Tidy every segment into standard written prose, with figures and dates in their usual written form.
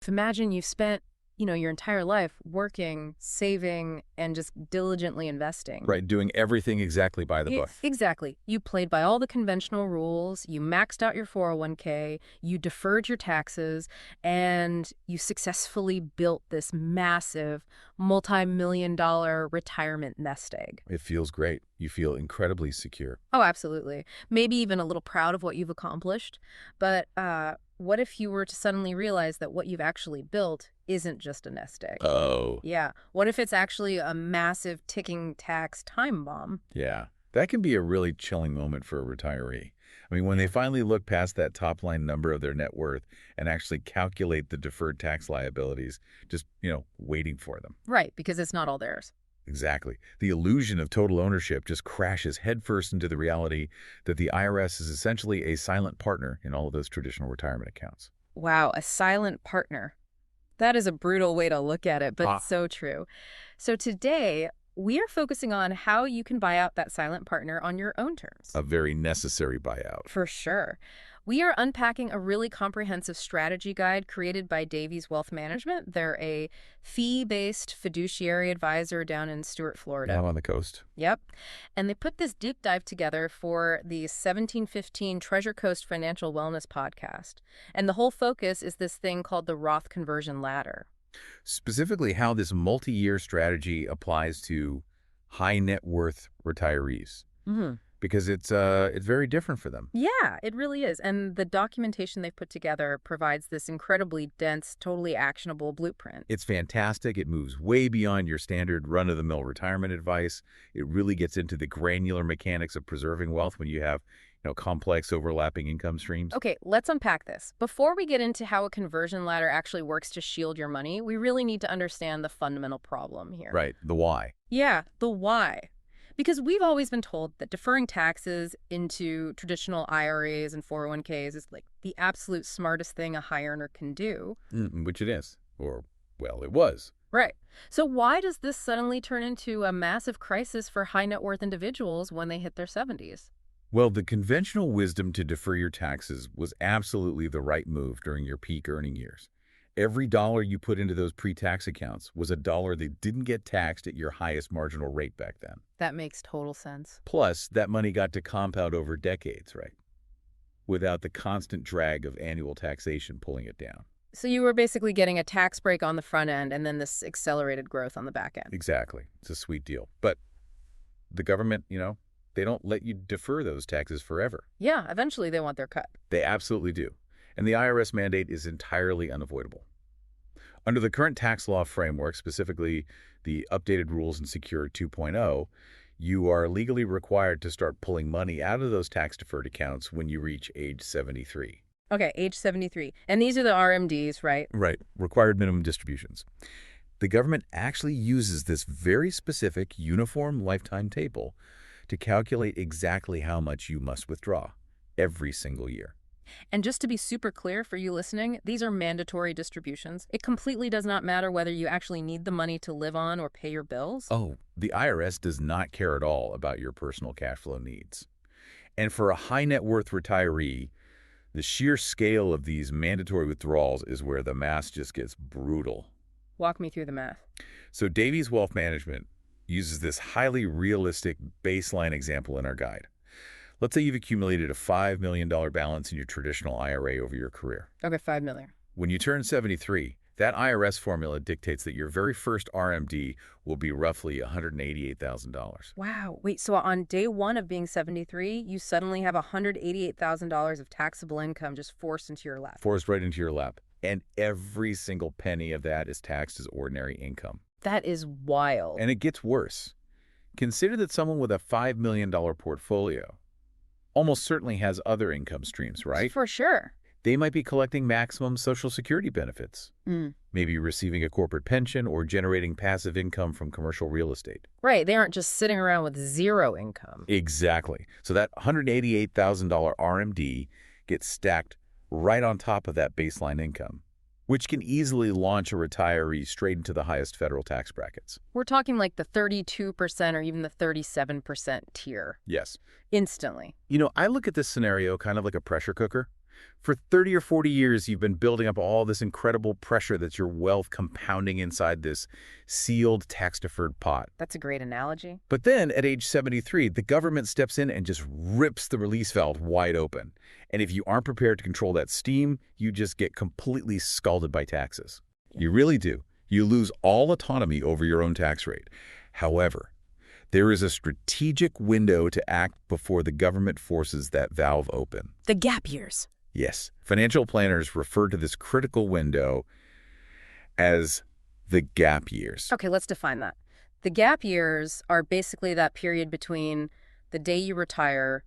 life. Imagine you've spent, your entire life working, saving, and just diligently investing. Right, doing everything exactly by the book. Exactly. You played by all the conventional rules, you maxed out your 401k, you deferred your taxes, and you successfully built this massive, multi-million-dollar retirement nest egg. It feels great. You feel incredibly secure. Oh, absolutely. Maybe even a little proud of what you've accomplished. But what if you were to suddenly realize that what you've actually built isn't just a nest egg? Oh. Yeah. What if it's actually a massive ticking tax time bomb? Yeah, that can be a really chilling moment for a retiree. I mean, when they finally look past that top line number of their net worth and actually calculate the deferred tax liabilities, just, waiting for them. Right, because it's not all theirs. Exactly. The illusion of total ownership just crashes headfirst into the reality that the IRS is essentially a silent partner in all of those traditional retirement accounts. Wow, a silent partner. That is a brutal way to look at it, but so true. So today, we are focusing on how you can buy out that silent partner on your own terms. A very necessary buyout. For sure. We are unpacking a really comprehensive strategy guide created by Davies Wealth Management. They're a fee-based fiduciary advisor down in Stuart, Florida. Down on the coast. Yep. And they put this deep dive together for the 1715 Treasure Coast Financial Wellness podcast. And the whole focus is this thing called the Roth conversion ladder. Specifically how this multi-year strategy applies to high net worth retirees. Mm-hmm. Because it's very different for them. Yeah, it really is. And the documentation they've put together provides this incredibly dense, totally actionable blueprint. It's fantastic. It moves way beyond your standard run-of-the-mill retirement advice. It really gets into the granular mechanics of preserving wealth when you have, complex overlapping income streams. Okay, let's unpack this. Before we get into how a conversion ladder actually works to shield your money, we really need to understand the fundamental problem here. Right, the why. Yeah, the why. Because we've always been told that deferring taxes into traditional IRAs and 401ks is like the absolute smartest thing a high earner can do. Which it is. Or, well, it was. Right. So why does this suddenly turn into a massive crisis for high net worth individuals when they hit their 70s? Well, the conventional wisdom to defer your taxes was absolutely the right move during your peak earning years. Every dollar you put into those pre-tax accounts was a dollar that didn't get taxed at your highest marginal rate back then. That makes total sense. Plus, that money got to compound over decades, right? Without the constant drag of annual taxation pulling it down. So you were basically getting a tax break on the front end and then this accelerated growth on the back end. Exactly. It's a sweet deal. But the government, they don't let you defer those taxes forever. Yeah, eventually they want their cut. They absolutely do. And the IRS mandate is entirely unavoidable. Under the current tax law framework, specifically the updated rules in Secure 2.0, you are legally required to start pulling money out of those tax-deferred accounts when you reach age 73. Okay, age 73. And these are the RMDs, right? Right, required minimum distributions. The government actually uses this very specific uniform lifetime table to calculate exactly how much you must withdraw every single year. And just to be super clear for you listening, these are mandatory distributions. It completely does not matter whether you actually need the money to live on or pay your bills. Oh, the IRS does not care at all about your personal cash flow needs. And for a high net worth retiree, the sheer scale of these mandatory withdrawals is where the math just gets brutal. Walk me through the math. So Davies Wealth Management uses this highly realistic baseline example in our guide. Let's say you've accumulated a $5 million balance in your traditional IRA over your career. Okay, $5 million. When you turn 73, that IRS formula dictates that your very first RMD will be roughly $188,000. Wow. Wait, so on day one of being 73, you suddenly have $188,000 of taxable income just forced into your lap. Forced right into your lap. And every single penny of that is taxed as ordinary income. That is wild. And it gets worse. Consider that someone with a $5 million portfolio almost certainly has other income streams, right? For sure. They might be collecting maximum Social Security benefits, maybe receiving a corporate pension or generating passive income from commercial real estate. Right. They aren't just sitting around with zero income. Exactly. So that $188,000 RMD gets stacked right on top of that baseline income, which can easily launch a retiree straight into the highest federal tax brackets. We're talking like the 32% or even the 37% tier. Yes. Instantly. I look at this scenario kind of like a pressure cooker. For 30 or 40 years, you've been building up all this incredible pressure that's your wealth compounding inside this sealed tax-deferred pot. That's a great analogy. But then, at age 73, the government steps in and just rips the release valve wide open. And if you aren't prepared to control that steam, you just get completely scalded by taxes. You really do. You lose all autonomy over your own tax rate. However, there is a strategic window to act before the government forces that valve open. The gap years. Yes, financial planners refer to this critical window as the gap years. Okay, let's define that. The gap years are basically that period between the day you retire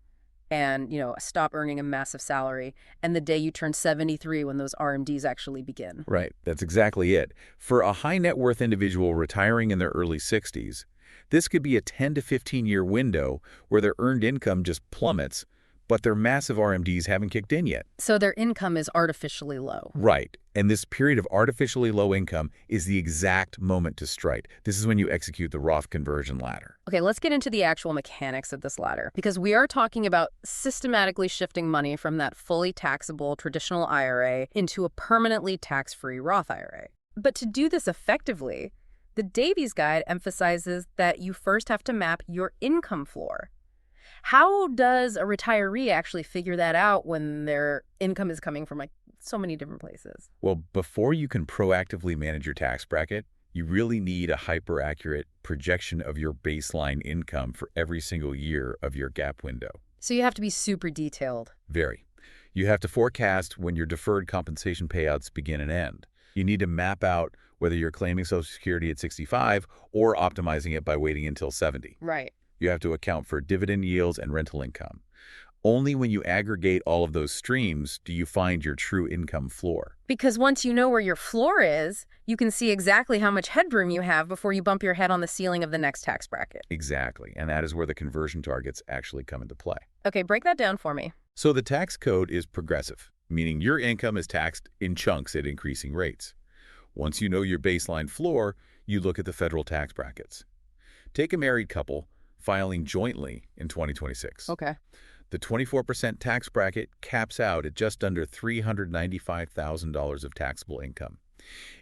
and, stop earning a massive salary, and the day you turn 73 when those RMDs actually begin. Right, that's exactly it. For a high net worth individual retiring in their early 60s, this could be a 10 to 15-year window where their earned income just plummets, but their massive RMDs haven't kicked in yet. So their income is artificially low. Right. And this period of artificially low income is the exact moment to strike. This is when you execute the Roth conversion ladder. Okay, let's get into the actual mechanics of this ladder, because we are talking about systematically shifting money from that fully taxable traditional IRA into a permanently tax-free Roth IRA. But to do this effectively, the Davies Guide emphasizes that you first have to map your income floor. How does a retiree actually figure that out when their income is coming from so many different places? Well, before you can proactively manage your tax bracket, you really need a hyper-accurate projection of your baseline income for every single year of your gap window. So you have to be super detailed. Very. You have to forecast when your deferred compensation payouts begin and end. You need to map out whether you're claiming Social Security at 65 or optimizing it by waiting until 70. Right. You have to account for dividend yields and rental income. Only when you aggregate all of those streams do you find your true income floor. Because once you know where your floor is, you can see exactly how much headroom you have before you bump your head on the ceiling of the next tax bracket. Exactly, and that is where the conversion targets actually come into play. Okay, break that down for me. So the tax code is progressive, meaning your income is taxed in chunks at increasing rates. Once you know your baseline floor, you look at the federal tax brackets. Take a married couple filing jointly in 2026. Okay. The 24% tax bracket caps out at just under $395,000 of taxable income.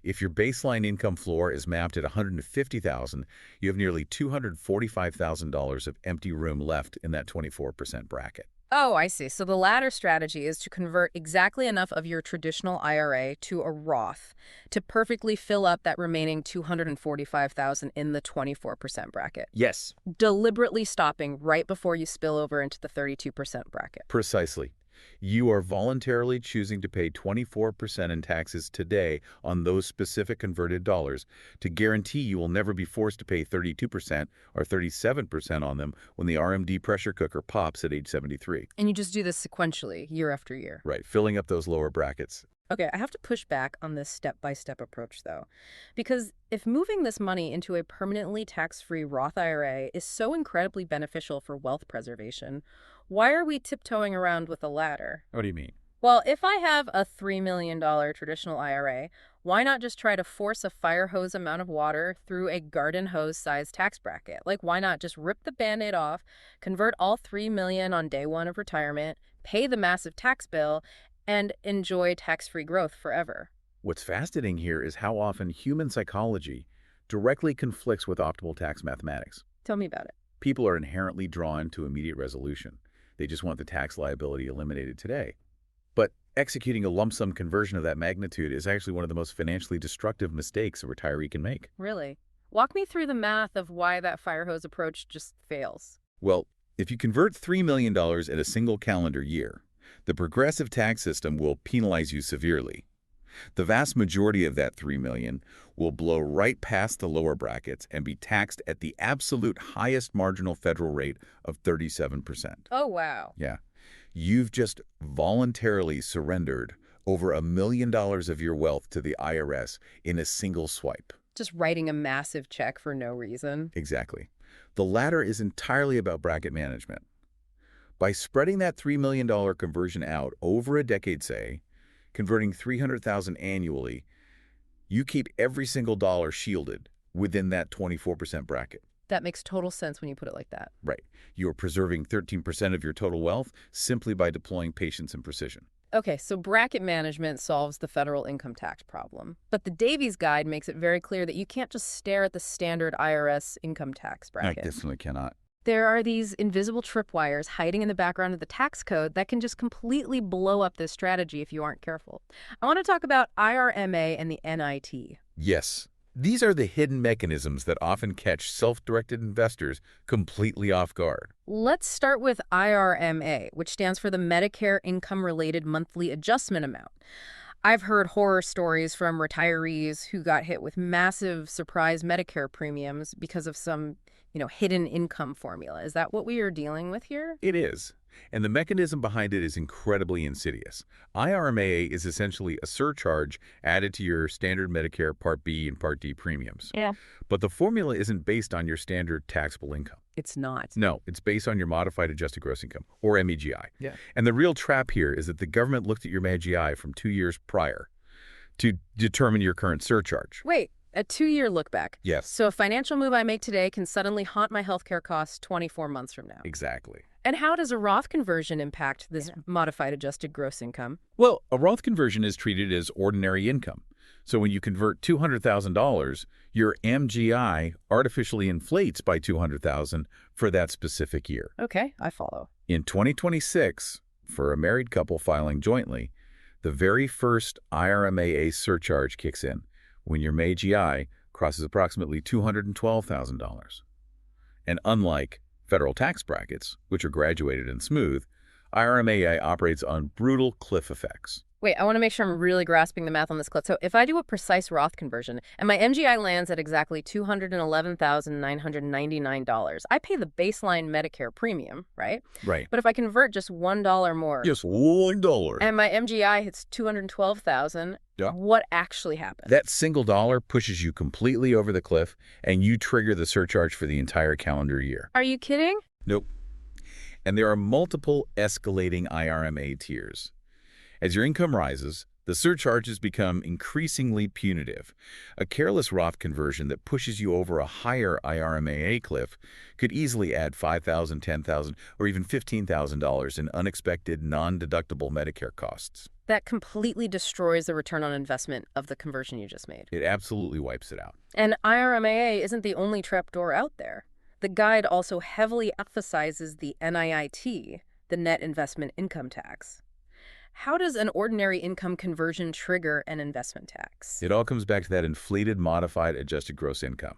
If your baseline income floor is mapped at $150,000, you have nearly $245,000 of empty room left in that 24% bracket. Oh, I see. So the latter strategy is to convert exactly enough of your traditional IRA to a Roth to perfectly fill up that remaining $245,000 in the 24% bracket. Yes. Deliberately stopping right before you spill over into the 32% bracket. Precisely. You are voluntarily choosing to pay 24% in taxes today on those specific converted dollars to guarantee you will never be forced to pay 32% or 37% on them when the RMD pressure cooker pops at age 73. And you just do this sequentially, year after year. Right, filling up those lower brackets. Okay, I have to push back on this step-by-step approach, though, because if moving this money into a permanently tax-free Roth IRA is so incredibly beneficial for wealth preservation, why are we tiptoeing around with a ladder? What do you mean? Well, if I have a $3 million traditional IRA, why not just try to force a fire hose amount of water through a garden hose-sized tax bracket? Why not just rip the Band-Aid off, convert all $3 million on day one of retirement, pay the massive tax bill, and enjoy tax-free growth forever? What's fascinating here is how often human psychology directly conflicts with optimal tax mathematics. Tell me about it. People are inherently drawn to immediate resolution. They just want the tax liability eliminated today. But executing a lump sum conversion of that magnitude is actually one of the most financially destructive mistakes a retiree can make. Really? Walk me through the math of why that fire hose approach just fails. Well, if you convert $3 million in a single calendar year, the progressive tax system will penalize you severely. The vast majority of that $3 million will blow right past the lower brackets and be taxed at the absolute highest marginal federal rate of 37%. Oh, wow. Yeah. You've just voluntarily surrendered over $1 million of your wealth to the IRS in a single swipe. Just writing a massive check for no reason. Exactly. The latter is entirely about bracket management. By spreading that $3 million conversion out over a decade, say, converting $300,000 annually, you keep every single dollar shielded within that 24% bracket. That makes total sense when you put it like that. Right. You are preserving 13% of your total wealth simply by deploying patience and precision. Okay, so bracket management solves the federal income tax problem. But the Davies Guide makes it very clear that you can't just stare at the standard IRS income tax I bracket. definitely cannot. There are these invisible tripwires hiding in the background of the tax code that can just completely blow up this strategy if you aren't careful. I want to talk about IRMA and the NIT. Yes. These are the hidden mechanisms that often catch self-directed investors completely off guard. Let's start with IRMA, which stands for the Medicare Income-Related Monthly Adjustment Amount. I've heard horror stories from retirees who got hit with massive surprise Medicare premiums because of some, hidden income formula. Is that what we are dealing with here? It is. And the mechanism behind it is incredibly insidious. IRMA is essentially a surcharge added to your standard Medicare Part B and Part D premiums. Yeah. But the formula isn't based on your standard taxable income. It's not. No, it's based on your modified adjusted gross income, or MEGI. Yeah. And the real trap here is that the government looked at your MEGI from 2 years prior to determine your current surcharge. Wait, a 2-year look back. Yes. So a financial move I make today can suddenly haunt my healthcare costs 24 months from now. Exactly. And how does a Roth conversion impact this modified adjusted gross income? Well, a Roth conversion is treated as ordinary income. So when you convert $200,000, your MGI artificially inflates by $200,000 for that specific year. Okay, I follow. In 2026, for a married couple filing jointly, the very first IRMAA surcharge kicks in when your MGI crosses approximately $212,000. And unlike federal tax brackets, which are graduated and smooth, IRMAA operates on brutal cliff effects. Wait, I want to make sure I'm really grasping the math on this clip. So if I do a precise Roth conversion and my MGI lands at exactly $211,999, I pay the baseline Medicare premium, right? Right. But if I convert just $1 more Just $1. and my MGI hits $212,000, Yeah. what actually happens? That single dollar pushes you completely over the cliff, and you trigger the surcharge for the entire calendar year. Are you kidding? Nope. And there are multiple escalating IRMA tiers. As your income rises, the surcharges become increasingly punitive. A careless Roth conversion that pushes you over a higher IRMAA cliff could easily add $5,000, $10,000, or even $15,000 in unexpected, non-deductible Medicare costs. That completely destroys the return on investment of the conversion you just made. It absolutely wipes it out. And IRMAA isn't the only trapdoor out there. The guide also heavily emphasizes the NIT, the net investment income tax. How does an ordinary income conversion trigger an investment tax? It all comes back to that inflated modified adjusted gross income.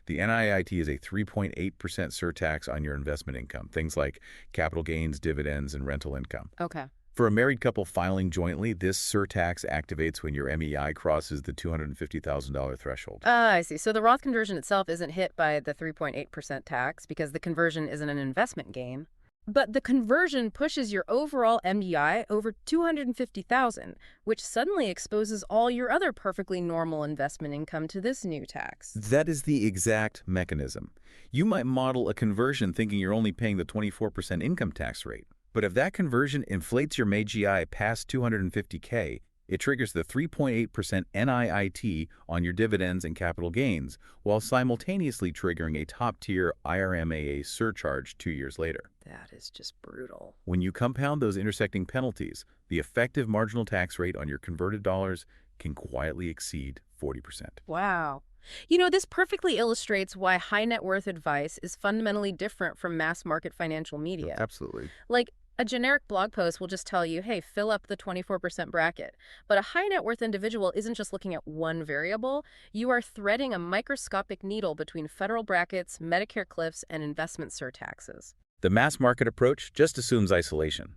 The NIT is a 3.8% surtax on your investment income, things like capital gains, dividends, and rental income. Okay. For a married couple filing jointly, this surtax activates when your MEI crosses the $250,000 threshold. I see. So the Roth conversion itself isn't hit by the 3.8% tax because the conversion isn't an investment gain. But the conversion pushes your overall MDI over $250,000, which suddenly exposes all your other perfectly normal investment income to this new tax. That is the exact mechanism. You might model a conversion thinking you're only paying the 24% income tax rate. But if that conversion inflates your MGI past $250K, it triggers the 3.8% NIT on your dividends and capital gains, while simultaneously triggering a top-tier IRMAA surcharge 2 years later. That is just brutal. When you compound those intersecting penalties, the effective marginal tax rate on your converted dollars can quietly exceed 40%. Wow. You know, this perfectly illustrates why high net worth advice is fundamentally different from mass market financial media. Absolutely. Like, a generic blog post will just tell you, hey, fill up the 24% bracket. But a high net worth individual isn't just looking at one variable. You are threading a microscopic needle between federal brackets, Medicare cliffs, and investment surtaxes. The mass market approach just assumes isolation.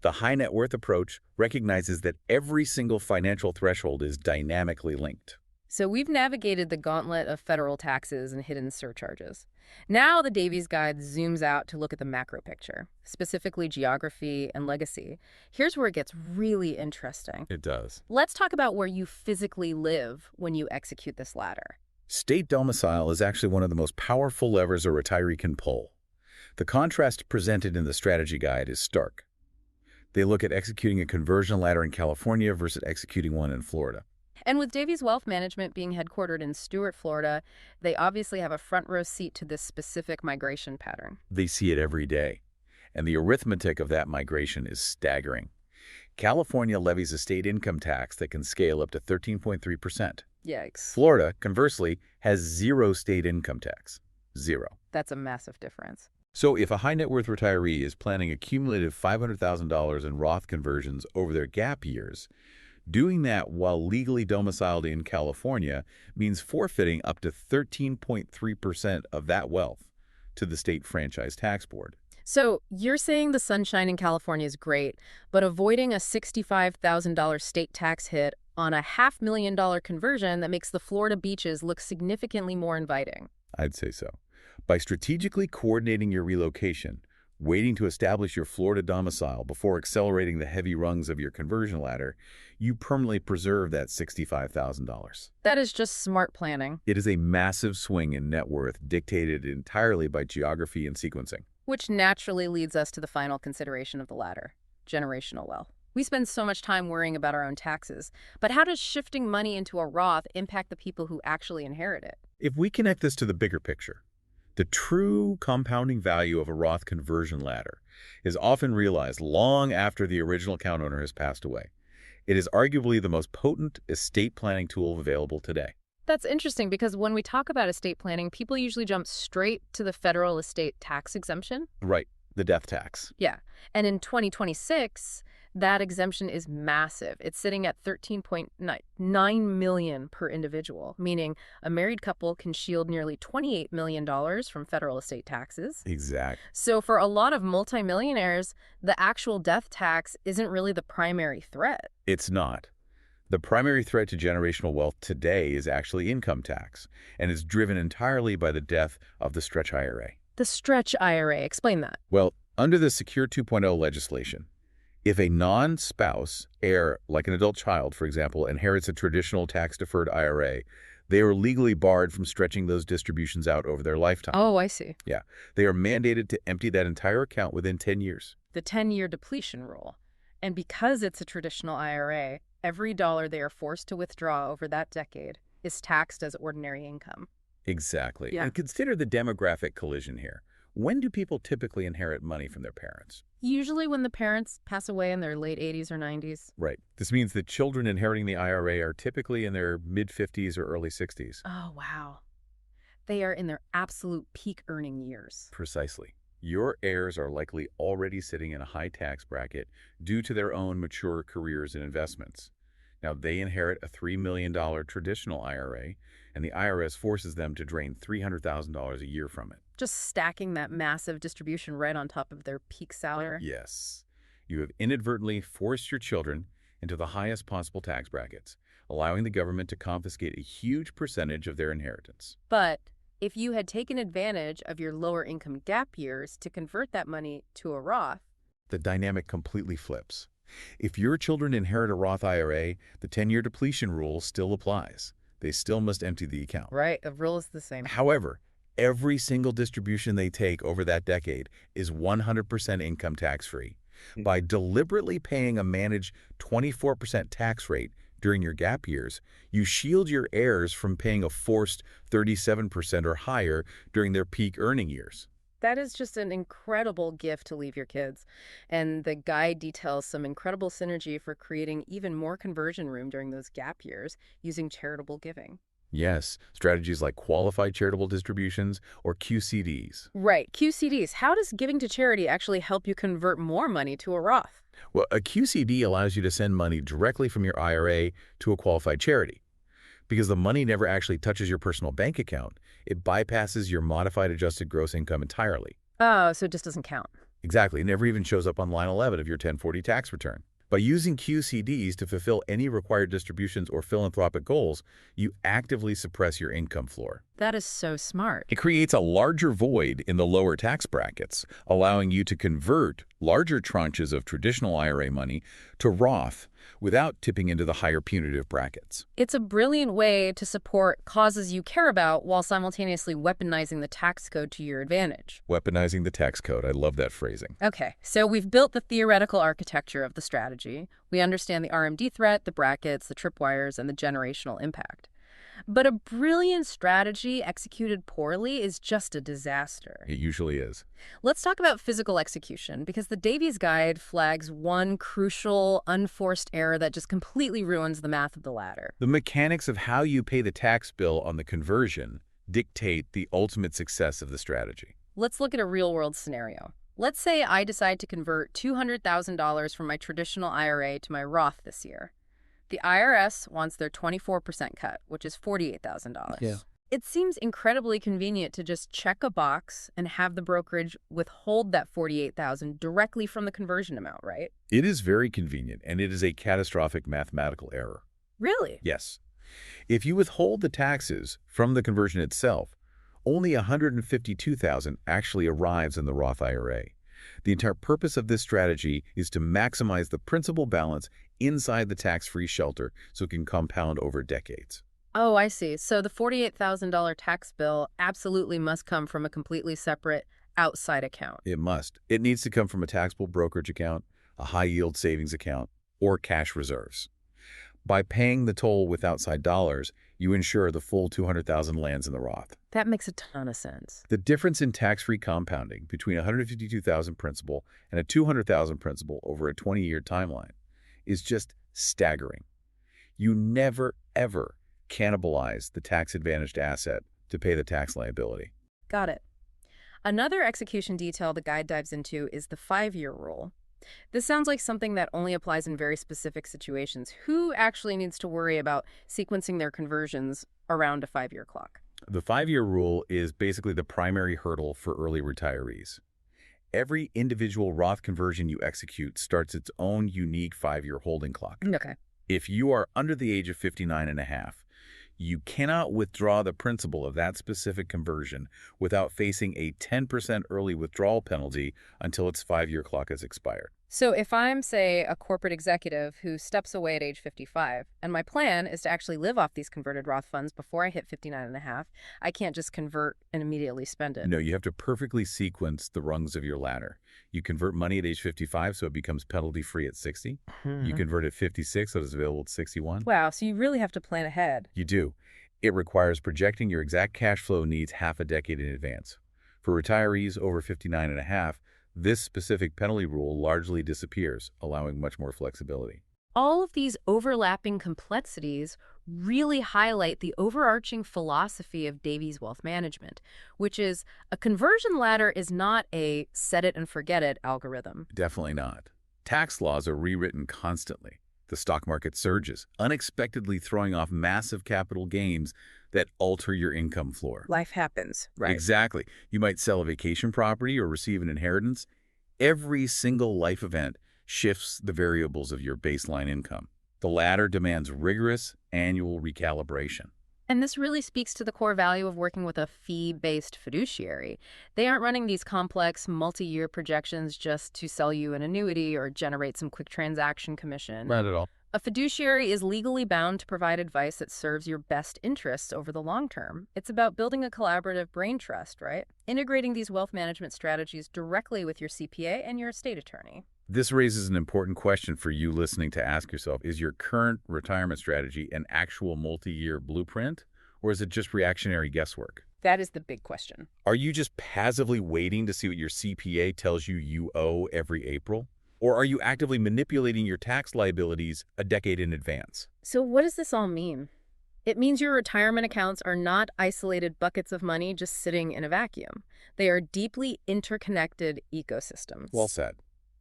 The high net worth approach recognizes that every single financial threshold is dynamically linked. So we've navigated the gauntlet of federal taxes and hidden surcharges. Now the Davies Guide zooms out to look at the macro picture, specifically geography and legacy. Here's where it gets really interesting. It does. Let's talk about where you physically live when you execute this ladder. State domicile is actually one of the most powerful levers a retiree can pull. The contrast presented in the strategy guide is stark. They look at executing a conversion ladder in California versus executing one in Florida. And with Davies Wealth Management being headquartered in Stuart, Florida, they obviously have a front row seat to this specific migration pattern. They see it every day, and the arithmetic of that migration is staggering. California levies a state income tax that can scale up to 13.3%. Yikes. Florida, conversely, has zero state income tax. Zero. That's a massive difference. So if a high net worth retiree is planning a cumulative $500,000 in Roth conversions over their gap years, doing that while legally domiciled in California means forfeiting up to 13.3% of that wealth to the state franchise tax board. So you're saying the sunshine in California is great, but avoiding a $65,000 state tax hit on a $500,000 conversion that makes the Florida beaches look significantly more inviting. I'd say so. By strategically coordinating your relocation, waiting to establish your Florida domicile before accelerating the heavy rungs of your conversion ladder, you permanently preserve that $65,000. That is just smart planning. It is a massive swing in net worth dictated entirely by geography and sequencing. Which naturally leads us to the final consideration of the ladder, generational wealth. We spend so much time worrying about our own taxes, but how does shifting money into a Roth impact the people who actually inherit it? If we connect this to the bigger picture, the true compounding value of a Roth conversion ladder is often realized long after the original account owner has passed away. It is arguably the most potent estate planning tool available today. That's interesting because when we talk about estate planning, people usually jump straight to the federal estate tax exemption. Right, the death tax. Yeah. And in 2026, that exemption is massive. It's sitting at $13.9 million per individual, meaning a married couple can shield nearly $28 million from federal estate taxes. Exactly. So for a lot of multimillionaires, the actual death tax isn't really the primary threat. It's not. The primary threat to generational wealth today is actually income tax, and is driven entirely by the death of the Stretch IRA. The Stretch IRA, explain that. Well, under the Secure 2.0 legislation, if a non-spouse heir, like an adult child, for example, inherits a traditional tax-deferred IRA, they are legally barred from stretching those distributions out over their lifetime. Oh, I see. Yeah. They are mandated to empty that entire account within 10 years. The 10-year depletion rule. And because it's a traditional IRA, every dollar they are forced to withdraw over that decade is taxed as ordinary income. Exactly. Yeah. And consider the demographic collision here. When do people typically inherit money from their parents? Usually when the parents pass away in their late 80s or 90s. Right. This means that children inheriting the IRA are typically in their mid-50s or early 60s. Oh, wow. They are in their absolute peak earning years. Precisely. Your heirs are likely already sitting in a high tax bracket due to their own mature careers and investments. Now, they inherit a $3 million traditional IRA, and the IRS forces them to drain $300,000 a year from it. Just stacking that massive distribution right on top of their peak salary. Yes. You have inadvertently forced your children into the highest possible tax brackets, allowing the government to confiscate a huge percentage of their inheritance. But if you had taken advantage of your lower income gap years to convert that money to a Roth, the dynamic completely flips. If your children inherit a Roth IRA, the 10-year depletion rule still applies. They still must empty the account. right, the rule is the same. However, every single distribution they take over that decade is 100% income tax-free. By deliberately paying a managed 24% tax rate during your gap years, you shield your heirs from paying a forced 37% or higher during their peak earning years. That is just an incredible gift to leave your kids. And the guide details some incredible synergy for creating even more conversion room during those gap years using charitable giving. Yes, strategies like qualified charitable distributions or QCDs. Right, QCDs. How does giving to charity actually help you convert more money to a Roth? Well, a QCD allows you to send money directly from your IRA to a qualified charity. Because the money never actually touches your personal bank account, it bypasses your modified adjusted gross income entirely. Oh, so it just doesn't count. Exactly. It never even shows up on line 11 of your 1040 tax return. By using QCDs to fulfill any required distributions or philanthropic goals, you actively suppress your income floor. That is so smart. It creates a larger void in the lower tax brackets, allowing you to convert larger tranches of traditional IRA money to Roth without tipping into the higher punitive brackets. It's a brilliant way to support causes you care about while simultaneously weaponizing the tax code to your advantage. Weaponizing the tax code. I love that phrasing. Okay, so we've built the theoretical architecture of the strategy. We understand the RMD threat, the brackets, the tripwires, and the generational impact. But a brilliant strategy executed poorly is just a disaster. It usually is. Let's talk about physical execution, because the Davies Guide flags one crucial, unforced error that just completely ruins the math of the ladder. The mechanics of how you pay the tax bill on the conversion dictate the ultimate success of the strategy. Let's look at a real-world scenario. Let's say I decide to convert $200,000 from my traditional IRA to my Roth this year. The IRS wants their 24% cut, which is $48,000. Yeah. It seems incredibly convenient to just check a box and have the brokerage withhold that $48,000 directly from the conversion amount, right? It is very convenient, and it is a catastrophic mathematical error. Really? Yes. If you withhold the taxes from the conversion itself, only $152,000 actually arrives in the Roth IRA. The entire purpose of this strategy is to maximize the principal balance inside the tax-free shelter so it can compound over decades. Oh, I see. So the $48,000 tax bill absolutely must come from a completely separate outside account. It must. It needs to come from a taxable brokerage account, a high-yield savings account, or cash reserves. By paying the toll with outside dollars, you ensure the full $200,000 lands in the Roth. That makes a ton of sense. The difference in tax-free compounding between $152,000 principal and a $200,000 principal over a 20-year timeline is just staggering. You never, ever cannibalize the tax-advantaged asset to pay the tax liability. Got it. Another execution detail the guide dives into is the 5-year rule. This sounds like something that only applies in very specific situations. Who actually needs to worry about sequencing their conversions around a 5-year clock? The 5-year rule is basically the primary hurdle for early retirees. Every individual Roth conversion you execute starts its own unique 5-year holding clock. Okay. If you are under the age of 59 and a half, you cannot withdraw the principal of that specific conversion without facing a 10% early withdrawal penalty until its 5-year clock has expired. So if I'm, say, a corporate executive who steps away at age 55, and my plan is to actually live off these converted Roth funds before I hit 59 and a half, I can't just convert and immediately spend it. No, you have to perfectly sequence the rungs of your ladder. You convert money at age 55 so it becomes penalty-free at 60. You convert at 56 so it's available at 61. Wow, so you really have to plan ahead. You do. It requires projecting your exact cash flow needs half a decade in advance. For retirees over 59 and a half, this specific penalty rule largely disappears, allowing much more flexibility. All of these overlapping complexities really highlight the overarching philosophy of Davies Wealth Management, which is a conversion ladder is not a set it and forget it algorithm. Definitely not. Tax laws are rewritten constantly. The stock market surges, unexpectedly throwing off massive capital gains that alter your income floor. Life happens, right? Exactly. You might sell a vacation property or receive an inheritance. Every single life event shifts the variables of your baseline income. The latter demands rigorous annual recalibration. And this really speaks to the core value of working with a fee-based fiduciary. They aren't running these complex multi-year projections just to sell you an annuity or generate some quick transaction commission. Not at all. A fiduciary is legally bound to provide advice that serves your best interests over the long term. It's about building a collaborative brain trust, right? Integrating these wealth management strategies directly with your CPA and your estate attorney. This raises an important question for you listening to ask yourself. Is your current retirement strategy an actual multi-year blueprint, or is it just reactionary guesswork? That is the big question. Are you just passively waiting to see what your CPA tells you owe every April? Or are you actively manipulating your tax liabilities a decade in advance? So what does this all mean? It means your retirement accounts are not isolated buckets of money just sitting in a vacuum. They are deeply interconnected ecosystems. Well said.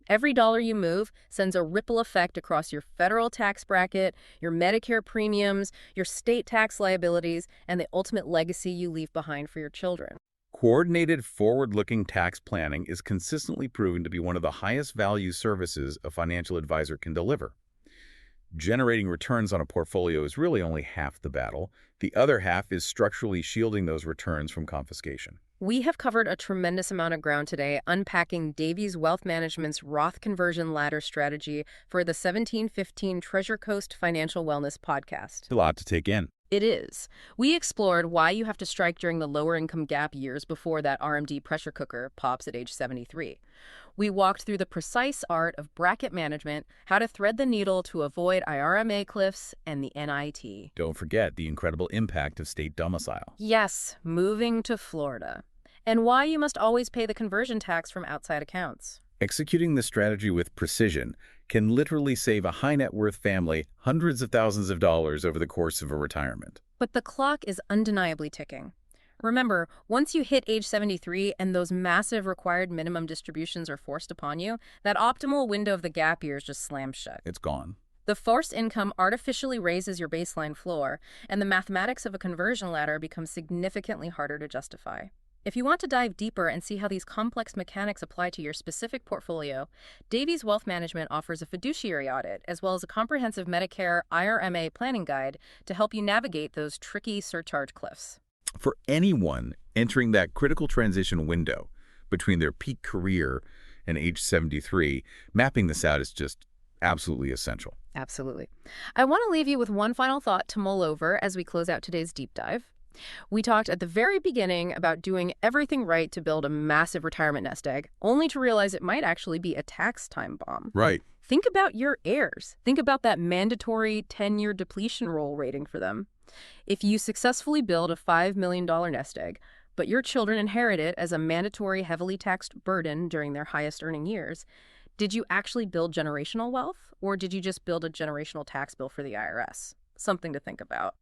Every dollar you move sends a ripple effect across your federal tax bracket, your Medicare premiums, your state tax liabilities, and the ultimate legacy you leave behind for your children. Coordinated, forward-looking tax planning is consistently proven to be one of the highest value services a financial advisor can deliver. Generating returns on a portfolio is really only half the battle. The other half is structurally shielding those returns from confiscation. We have covered a tremendous amount of ground today unpacking Davies Wealth Management's Roth conversion ladder strategy for the 1715 Treasure Coast Financial Wellness podcast. A lot to take in. It is. We explored why you have to strike during the lower income gap years before that RMD pressure cooker pops at age 73. We walked through the precise art of bracket management, how to thread the needle to avoid IRMA cliffs, and the NIT. Don't forget the incredible impact of state domicile. Yes, moving to Florida. And why you must always pay the conversion tax from outside accounts. Executing this strategy with precision can literally save a high net worth family hundreds of thousands of dollars over the course of a retirement. But the clock is undeniably ticking. Remember, once you hit age 73 and those massive required minimum distributions are forced upon you, that optimal window of the gap years just slams shut. It's gone. The forced income artificially raises your baseline floor, and the mathematics of a conversion ladder becomes significantly harder to justify. If you want to dive deeper and see how these complex mechanics apply to your specific portfolio, Davies Wealth Management offers a fiduciary audit as well as a comprehensive Medicare IRMA planning guide to help you navigate those tricky surcharge cliffs. For anyone entering that critical transition window between their peak career and age 73, mapping this out is just absolutely essential. Absolutely. I want to leave you with one final thought to mull over as we close out today's deep dive. We talked at the very beginning about doing everything right to build a massive retirement nest egg, only to realize it might actually be a tax time bomb. Right. Think about your heirs. Think about that mandatory 10-year depletion roll rating for them. If you successfully build a $5 million nest egg, but your children inherit it as a mandatory heavily taxed burden during their highest earning years, did you actually build generational wealth, or did you just build a generational tax bill for the IRS? Something to think about.